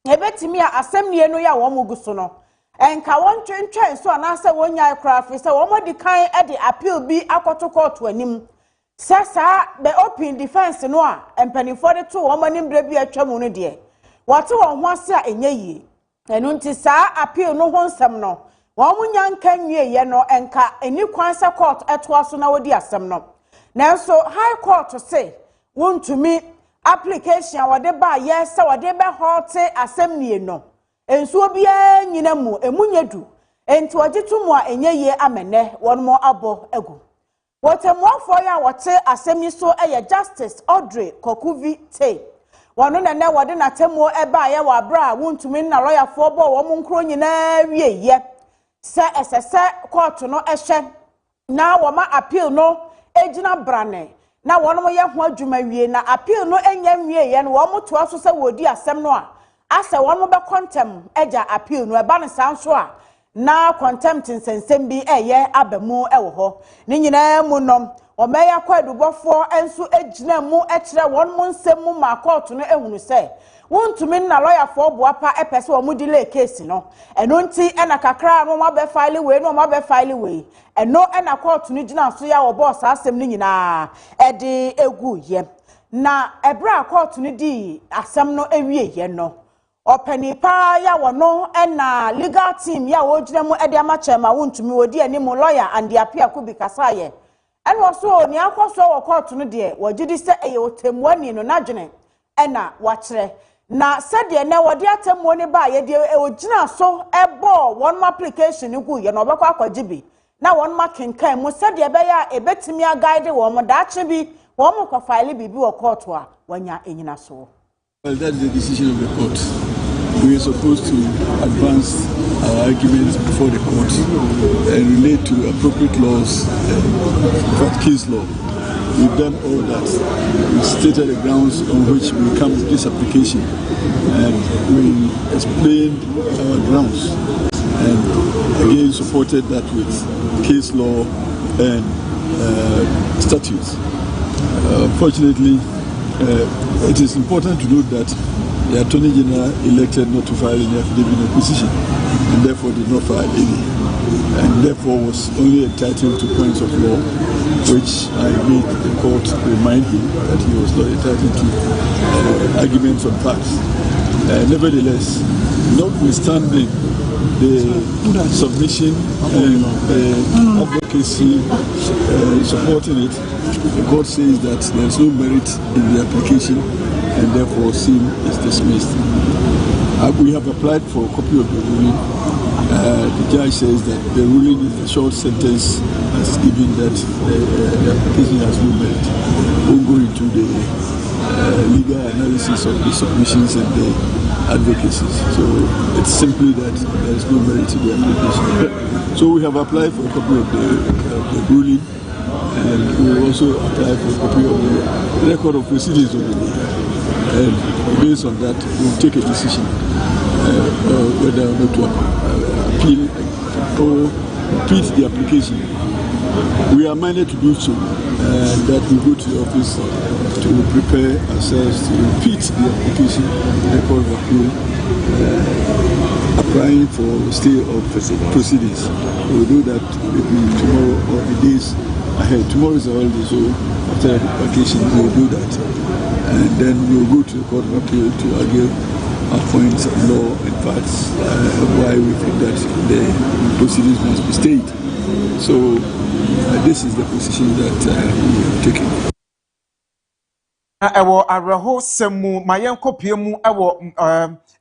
ebetimi a asem nie no ya wo mo guso no enka won twentwen so na se wonya kra fi se wo mo di kan ede appeal bi akoto court anim sasa the open defense no a empanifo de to wo manim bra bi atwam no de wote wo ho ase a enye yi enu nti saa appeal no ho nsem no wo munya nka nwie ye no enka eni kwan se court eto aso na wodi asem no nanso high court say wontumi application wode ba yes wode be hote asem nie no enso bia nyina mu emunyedu enti ogitu a enye ye amene wonmo abo egu wote mwafo ya wote asemi so eye Justice Audrey Kokuvi te wono nene wode na temo eba ye wa bra wontumi na lawyer fo bo wo mu nkro nyina wie ye se esese court no ehye na wo ma appeal no ejina brane na wono ye ho adwuma wie na appeal no enya wie ye no wo mo to aso se wodi asem no a ase wono be contem eja appeal no eba ne sanso a na contempt nsensem bi eye abamu ewo ho ni nyina mu nom omeya kwadubofo enso ejina mu ekire won mu nsem mu ma court no ehunu se wontumi na lawyer fo boapa epese wo mu delay case no eno nti ena kakra no ma be file we no ma be file we eno ena court no gina so ya wo boss asem ni nyina ede egu ye na ebra court no di asem no ewie ye no opani pa ya wono na legal team ya wojina mu ede ama chema wontumi wodi anim lawyer and AFIA kubi kasaye en woso ni akoso wo court no de wogidi se eye otemwani no nadwene na wachre na sede na wodi atemwani ba ye de ogina so ebo one application gu ye no obekwa akwagibi na one ma kenkan mu sede be ya ebetimi guide wo mo da ache bi wo mo ko file bibi wo court a wanya enyina so. Well, that's the decision of the court. We are supposed to advance our arguments before the court and relate to appropriate laws, case law. We've done all that. We stated the grounds on which we come with this application, and we explained our grounds, and again supported that with case law and statutes. Fortunately, it is important to note that the Attorney General elected not to file any affidavit of opposition and therefore did not file any, and therefore was only entitled to points of law, which I made the court remind him that he was not entitled to arguments on facts. Nevertheless, notwithstanding the submission and the advocacy supporting it, the court says that there is no merit in the application and therefore sin is dismissed. We have applied for a copy of the ruling. The judge says that the ruling is a short sentence as given that the application has no merit. We'll go into the legal analysis of the submissions and the advocacies. So it's simply that there is no merit in the application. So we have applied for a copy of the ruling, and we will also apply for a copy of the record of proceedings of the day. And based on that, we will take a decision whether or not to appeal or repeat the application. We are minded to do so, and that we go to the office to prepare ourselves to repeat the application in the Court of Appeal, applying for stay of proceedings. We will do that maybe tomorrow or the days ahead. Tomorrow is a holiday, so after the vacation we will do that, and then we will go to the Court of Appeal to argue our points of law and facts why we think that the proceedings must be stayed. So this is the position that we are taking. Ewo areho semu mayenko piemu ewo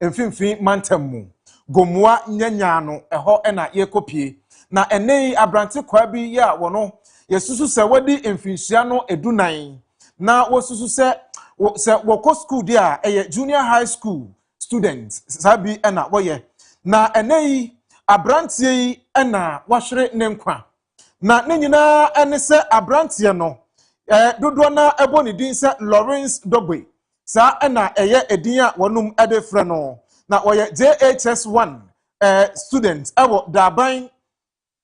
mfimfin mantamu gomua nyanya no eho na yekopie na enei abrante kwa bi ya wono yesusu se wadi mfinhia no edunan na wosusu se woko school dia eye junior high school students sabi na woye na enei abrante yi na wahwere ne nkwa na ne nyina ene se abrante no dodo na ebo ni din se Lawrence Dogbe sa na eye edin a wonum ede frɛ no na woye JHS1 student ewo daban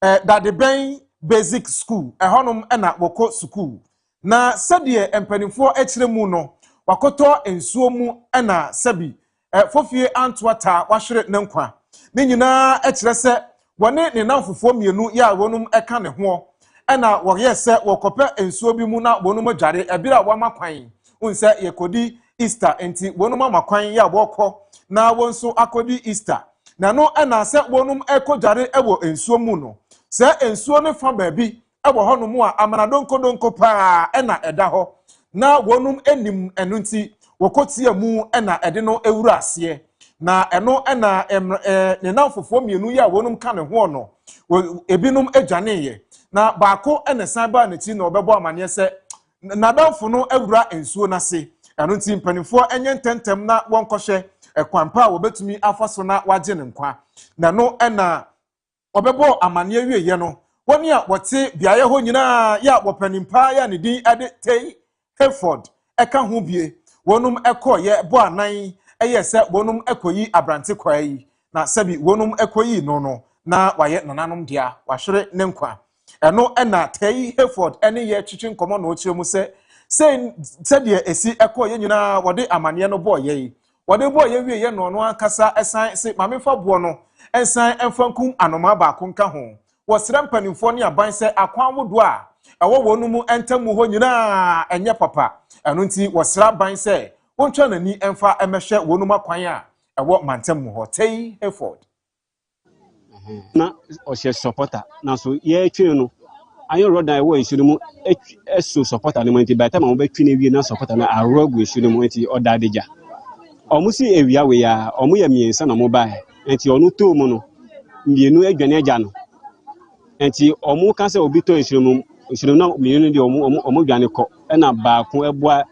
dadeben basic school ehonum na woko school na sɛdeɛ empanifo akyire mu no wakoto ensuo mu na sabi fofie antwata wahwere ne nkwa ne nyina akyire sɛ wone ne namfofo mienu ya wonum eka ne ho ena woyɛ sɛ wokope ensuo bi mu na wonum dware ebira wama kwan unse yekodi Easter enti wonum amakwan ya bɔkɔ na wonso akodi Easter na no ena sɛ wonum ekɔdware ewo ensuo mu no sɛ ensuo ne fa baabi ewo honum a amanadonkodonko pa ena ɛda hɔ na wonum enim enunti wokotie mu ena ɛde no ewura ase na eno ena ne namfofo mienu ya wonum ka ne ho no ebinum adwaneyɛ na baako ena san ba ne ti na obɛbɔ amane sɛ nadamfo no ewura ensuo na se eno nti mpanifo enye ntentem na wonkɔhwɛ kwampa a wobetumi afaso na wagye ne nkwa na no ena obɛbɔ amane awieye no woni a wote biaye ho nyina ya wopanimpa ya ne din ade tei Hayford eka ho bie wonum ekɔye bo anan eye sɛ wonum ekoyi abrante kwai na sabi wonum ekoyi no na waye nananom dia wahwere ne nkwa eno ena tei Hayford ene ye twitwi nkomo na okyeremu sɛ de esi ekoye nyina wode amane no bo ye wode bo ye wie ye no ankasa esan se mamefa bo no ensan enfankum anoma ba konka ho wosira mpanimfo ne aban sɛ akwan wodo a ɛwɔ wonum entamu ho nyina enye papa eno nti wosira ban sɛ wontwa nani emfa emehwe wonum akwan a ɛwɔ mantam mu hɔ tei Hayford na ɔhyɛ supporter na so yɛtwe no ayo road na ɛwɔ nsuo mu ɛso supporter no nti by the time ɔbɛtwe no wie na supporter na arogu nsuo mu nti ɔda adagya ɔmo si ewia we ya ɔmo yɛ miensa na mo bae nti ɔno to mu no mienu adwane agya no nti ɔmo ka sɛ obi to nsuo na mienu de ɔmo dwane kɔ ɛna baako ɛboa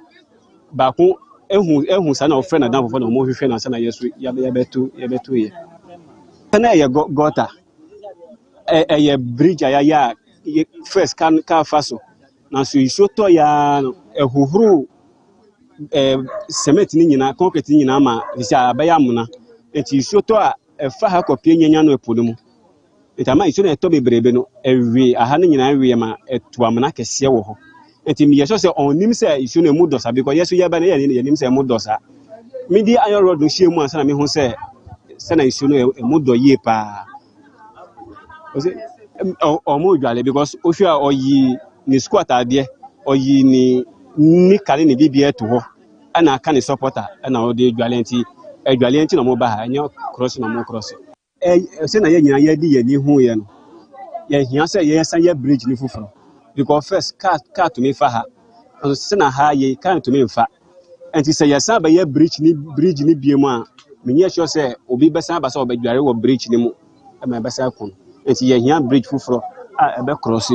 baako ehu sa na ɔfrɛ na dan fofo na ɔmo hwehwɛ na sa na yesu yɛbɛto yɛ na ɛyɛ gota ɛyɛ bridge ayaya first car faso na so iso to ya ehuhuru cement ni nyina concrete ni nyina ma sisi abaya muna enti iso to a efa ha kopie nyanya no epo no mu enti ama iso na eto bebrebe no ewie aha ni nyina ewie ma eto amana kese wo ho enti mi yeso se onim se iso na mu dosa because yeso ye ba na ye nim se mu dosa mi di iron road no hie mu ansa na mi hu se na iso no mu do ye pa omo dwale because ofia oyi ni squat ade oyi ni kale ni bibia to ho ana aka ni supporter ana ode dwale nti na mo ba ha nya cross na mo cross se na ye nyina ye di ye ni hu ye no ye hia se ye san ye bridge ni fufuro because first car to me fa ha so se na ha ye kan to me mfa nti se ye san ba ye bridge ni bie mu a me nye sure se obi be san ba se obadware wo bridge ni mu e ma be san kon nti ye hia bridge fufuro a ebe cross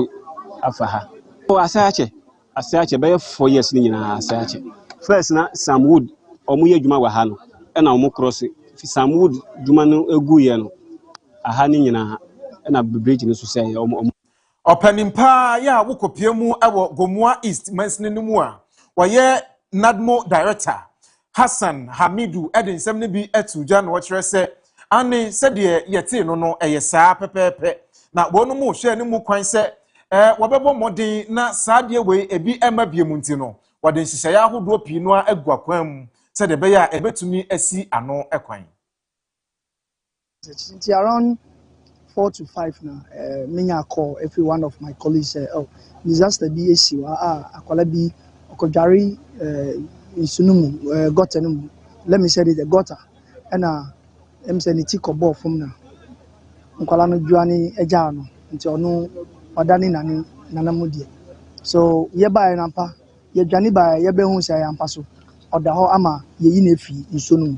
afa ha o asache be 4 years ni nyina asache first na Samwood omu ye dwuma wa ha no e na omu cross Samwood dwuma no egu ye no aha ni nyina e na bridge ni so se omu Openimpa ya wokopie mu ɛwɔ Gomua East mansini no mu a wɔyɛ Nadmo director Hassan Hamidu nsɛm ne bi atuja na wɔkyerɛ sɛ ane sɛdeɛ yɛte no ɛyɛ saa pɛpɛpɛ na wɔn mu hwɛ ne mu kwan sɛ wɔbɛbɔ modern na saa deɛ wei ebi ɛma biemu nti no wɔde nhyehyɛeɛ ahodoɔ pii no agu akwan mu sɛdeɛ bɛyɛ a ɛbɛtumi asi ano ɛkwan around 4 to 5 now, me call every one of my colleagues say, oh, disaster be issue. Akola bi okojari insunumu gutter numu. Let me say it the gutter. And em say ni tiko ball from na. Nkwala no juani eja no. Nti ono odani nani nanamudie. So ye ba nampa, ye dwani ba ye be hu say ampa so. Oda ho ama ye yi na efi insunumu.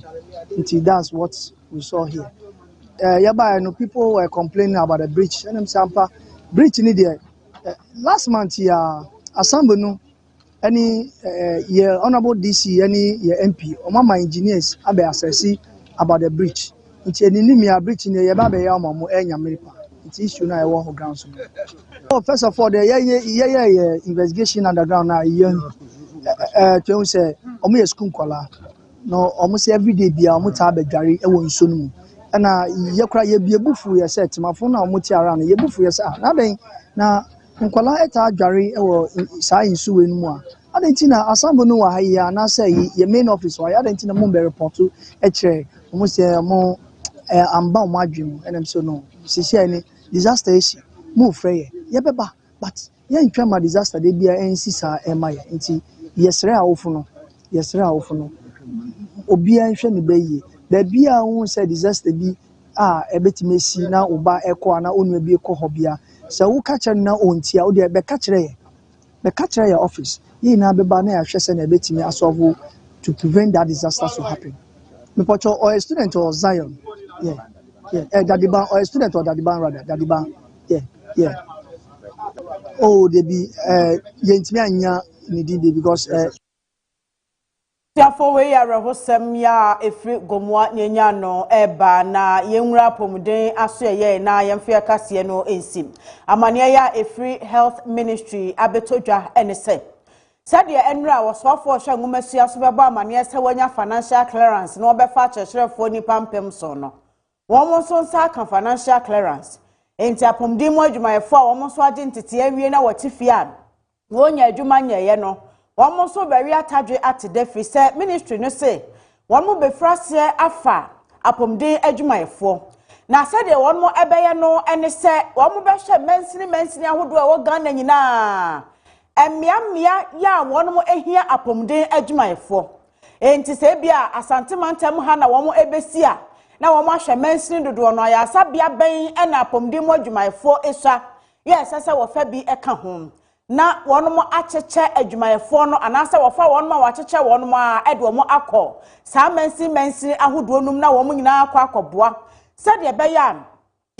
Nti that's what we saw here. No people were complaining about the bridge. And I'm saying, bridge ni there. Last month, Assembly no, any honorable DC, any MP, or my engineers, abe assessi about the bridge. It's any new bridge in the Yababe Yamamu and Yamiripa. It's issue now. I walk ground. Oh, first of all, the investigation underground now. To say, omu school kola. No, almost every day be almost abe gari ewo nsonu. Na yekra ye biebufu ye set mafo na omoti ara na yebufu ye sa na den na nkwala eta adware e wo saa insuwe nu mu a adentin na asambo no wa ha ya na say ye main office wa ya adentin na mo be report e kire mo se mo amba mo adwem enem so no sisi ni disaster isi mo frɛ ye beba but ye ntwa ma disaster de bia ensi saa ema ye nti yesre awofo no obi anhwɛ ne bayi the bia who said disaster bi ebetime si na oba ekọ na onu bi ekọ hobia se wo ka kire na ontia wo de be ka kire your office yi na beba na ya hwese na ebetime asolve to prevent that disaster to happen me pocho or a student or Zion Dadiban or a student or Dadiban rather Dadiban oh they be yentime anya ni di because Tiafo we ya rehosem ya efri Gomua nyenya no eba na yenwura pomuden aso ye na yemfe kase no ensim amane ya efri health ministry abetodwa enese sade enwura wosofo hwa ngumasia so beba amane se wanya financial clearance no obefa cheshrefo ni pampem so no won so nsa kan financial clearance enti apomden mu adwumayefo a won so age ntete awie na watifia wonya adwuma nyeye no one so very attached at the defi say ministry no say one mo be frase afa apomden adwumayefo na say de one mo ebeye no ene say one mo be hwe mensini ahodo a wo Ghana nyina emmia ya one mo ehia apomden adwumayefo enti se bia asante mantem ha na wo mo ebesi a na wo mo ahwe mansini dodo no ya sabia ben na apomdim adwumayefo esua yes sese wo fa bi eka ho na wono mo acheche adwumayefo no anase wo fa wono ma wacheche wono ma ede wo mo akọ sa mansini ahodo num na wo mo nyina akọ se de be ya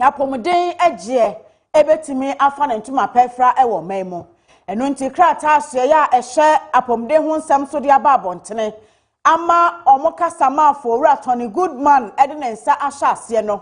apomden agye ebetimi afa na ntuma pefra e wo memo eno nti krata aso ya ehye apomden ho nsem so de aba abontene ama omokasa ma for owura Tony Goodman ede ne nsa ahya ase no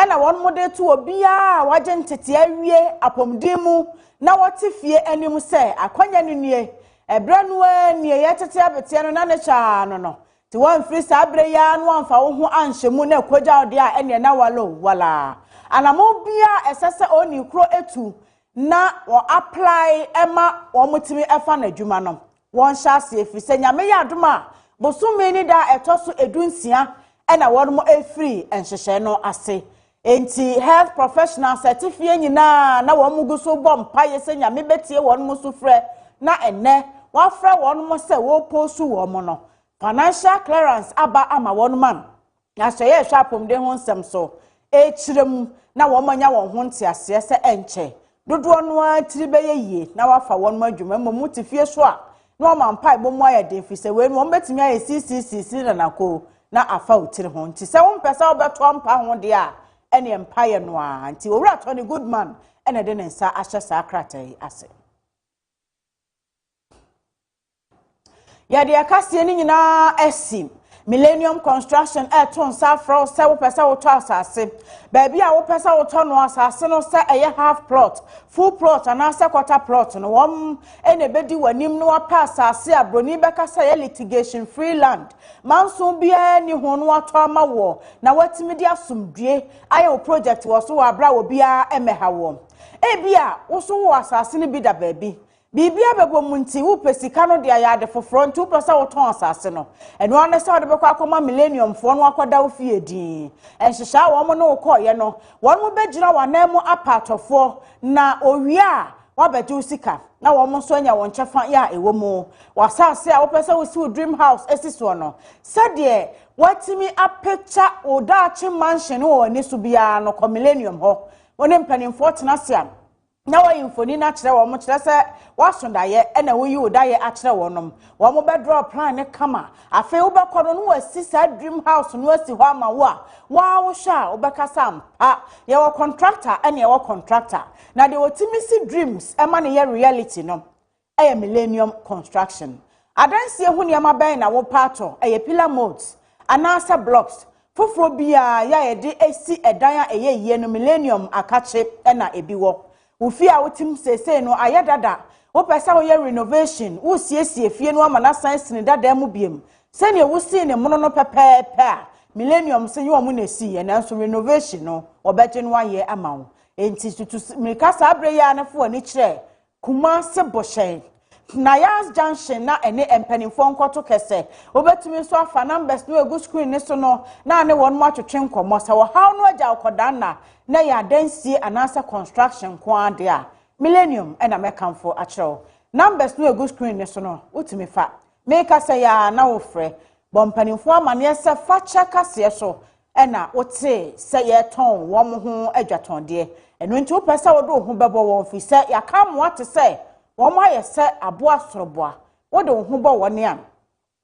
ena won mode tu obia waje ntete awie apomden mu na wote fie anim se akwanya nnie ebra no nie yetete abete no na ne cha no ti won free sabre ya no amfa wo ho anhyemu na ekogya ode a ene na wala anamo bia esese oni kro etu na wo apply ema wo mutimi efa na adwuma no won hya ase efise nyame ya adoma bosumi ni da etoso edunsia ena won mo efiri enhyehyɛ no ase enti health professional certificate nyina na won muguso bom paye se nyame betie won mo so frɛ na enne wa frɛ won mo se wo posu wo mo no financial clearance aba ama won man na hye hwe apomde ho nsɛm so echirem na won manya won ho ntiase se enche dodo no atiri beye yie na wafa won mo adwuma mo tifie so a no man pai bo mo ayade fi se we no betimi aye CCC na nako na afa utiri ho nti se won pesa obeto ampa ho de a ene empire no a nti owura Tony Goodman ene de nsa ahye sa kratai ase ya de akasie ni nyina esim Millennium Construction ton safro se wo pesa wo to asase baabi a wo pesa wo to no asase no se eye half plot full plot ana se quarter plot no wom ene bedi wanim no apa asase abroni beka se ye litigation free land manso bia ni ho no ato ama wo na watimi di asomdue aye wo project wo so wa bra wo bia emeha wo bia wo so wo asase ni bi da baabi Bibia bebo munti wo pesika no de ayade foforo nti wo pesa wo ton asase no eno ane se wo de bekwa akoma millennium fo no akoda wo fie din enhyehya wo mo no koye no won mo begina wanam apatofo na owia wa beje usika na wo mo so anya won chefa ya ewo mo wasase a wo pesa wo si wo dream house esiso no sade watimi apecha odachi mansion wo ni so bia no ko millennium ho woni mpanimfo tenase am na wa infoni na kire wo mo kire se wasondaye ena wo yi odaye a kire wonom wo mo be draw plan ne kama afi wo be kono no wasi sa dream house no wasi ho ama wo a wo sha wo be kasam ye wo contractor ena ye wo contractor na de otimi si dreams ema ne ye reality no eye Millennium Construction adanse hu ne ma ben na wo pato eye pillar modes anasa blocks foforo bia ya ye de esi edan a eye ye no Millennium akache ena ebi wo Ufi a wotim sese no ayedada wo pesa wo ye renovation wo siesie fie no ama na science ni dada mu biem se ne wo si ne mono no pepepe Millennium se yo mu na si ye na so renovation no obeje no aye ama wo enti tutu mika sabre ya na fo ani kire kuma se boshen na Yas Junction na ene empanimfo nkoto kese obetumi so afa numbers no egu screen ne so no na ne won mo atwetwe nkomo sa wo how no agya okoda na ya dansi anasa construction kwa de a Millennium ena mekamfo akyerew numbers no egu screen ne so no utumi fa make say ya na wo frɛ bompanimfo amane se fa cheka se so ena wote se ye ton wo mo ho adwaton de eno nti wo pesa wo do ho bebo wo fi se ya kam what say Woma yese aboa soroboa wo de wo hu bo wone a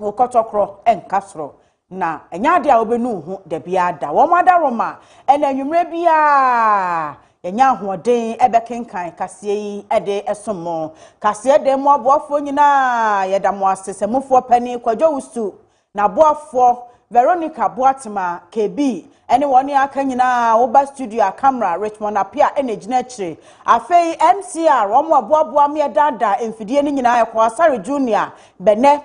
wo kotokro enkasoro na enya ade a obenu hu de bia da woma da roma ena nwumre bia enya hoden ebekenkan kase yi ede esomo kase de mo aboafo nyina yeda mo asesemufo pani kwadwo wusu na aboafo Veronica Boatima KB ene woni aka nyina oba studio camera Richmond apia ene gina chire afei MCR omo aboaboa me dada emfidie ni nyina yakwa Asare Junior bene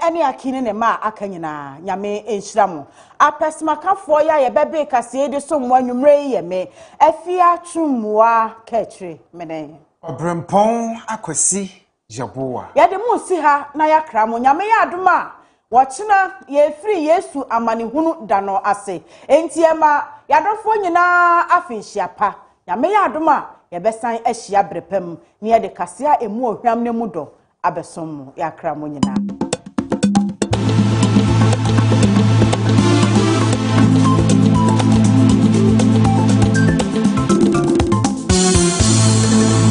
ene akini ne ma aka nyina nyame enhyira mo apesmakafo ya ye bebe kase de so mo anwumre ye me AFIA twumwa kachire mene Obrempong akwasi jaboa ya de mu si ha na yakra mo nyame ya adoma Wachina ye free Yesu amani hunu dano ase. Enti ema yadofo nyina afihia pa. Nyame ya adoma ye besan ahia brepem ne ye de kasea emu ohwam ne mu do abesom yakra mo nyina.